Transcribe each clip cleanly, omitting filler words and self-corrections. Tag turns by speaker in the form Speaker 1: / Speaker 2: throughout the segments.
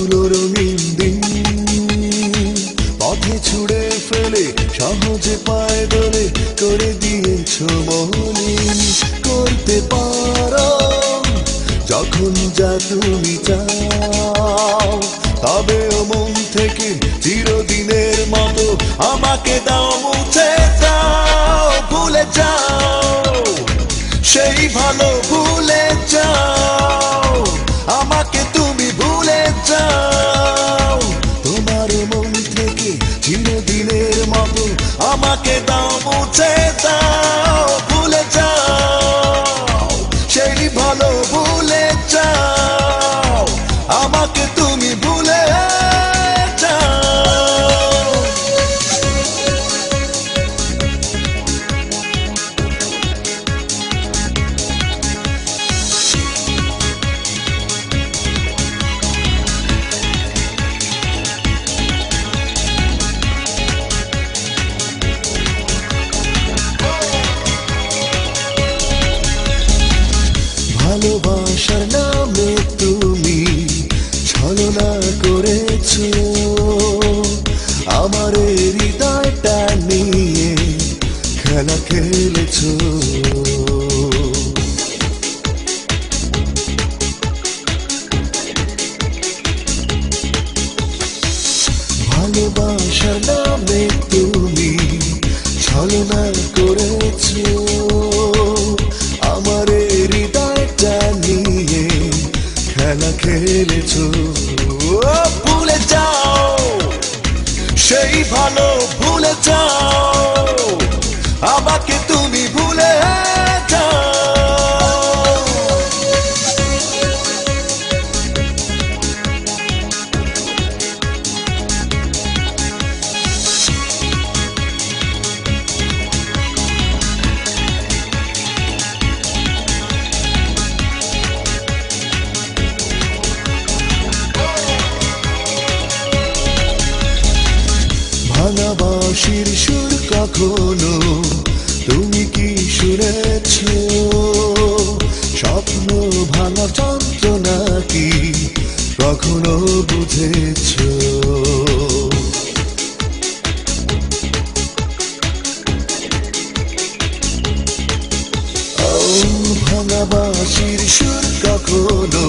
Speaker 1: কতগুলো রঙিন দিন পথে ছুড়ে ফেলে সহজে পায়ে দোলে করে দিয়েছো মলিন করতে পারো যখন যা তুমি চাও তবে মন থেকে চিরদিনের মতো আমাকে দাও মুছে দাও ভুলে যাও সেই ভালো ভুলে যাও আমাকে তুমি ভুলে যাও তোমার মন থেকে চিরদিনের মতো আমাকে দাও মুছে দাও ভুলে যাও সেই ভালো ভুলে যাও আমাকে তুমি ভুলে ভালোবাসার নামে তুমি ছলনা করেছো আমার হৃদয়টা নিয়ে খেলা খেলেছো ভালোবাসার নামে তুমি ছলনা করেছো আমার হৃদয়টা নিয়ে খেলা খেলেছো ভুলে যাও সেই ভালো ভুলে যাও আমাকে তুমি ভুলে যাও ভাঙাবাঁশির সুর কখনো তুমি কি শুনেছো স্বপ্ন ভাঙা যন্ত্রণা কি কখনো বুঝেছো ভাঙাবাঁশির সুর কখনো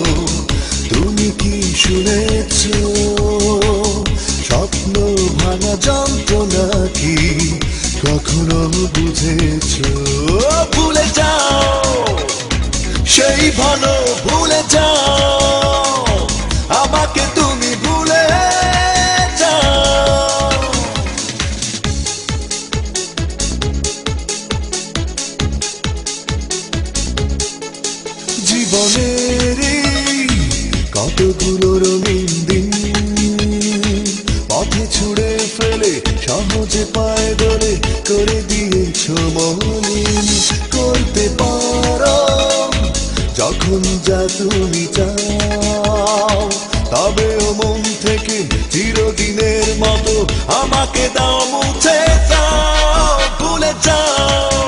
Speaker 1: তুমি কি শুনেছো স্বপ্ন ভাঙা যন্ত্রণা কি কখনো বুঝেছো ভুলে যাও সেই ভালো ভুলে যাও আমাকে তুমি ভুলে যাও জীবনের কতগুলো রঙিন দিন পথে ছুড়ে ফেলে সহজে পায়ে দোলে করে দিয়েছো মলিন করতে পারো যখন যা তুমি চাও তবে মন থেকে চিরদিনের মতো আমাকে দাও মুছে দাও ভুলে যাও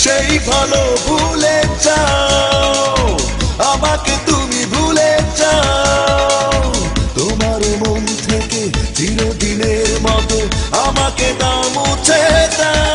Speaker 1: সেই ভালো ভুলে যাও আমাকে তুমি ভুলে যাও তোমার মন থেকে চিরদিনের মতো আমাকে দাও মুছে দাও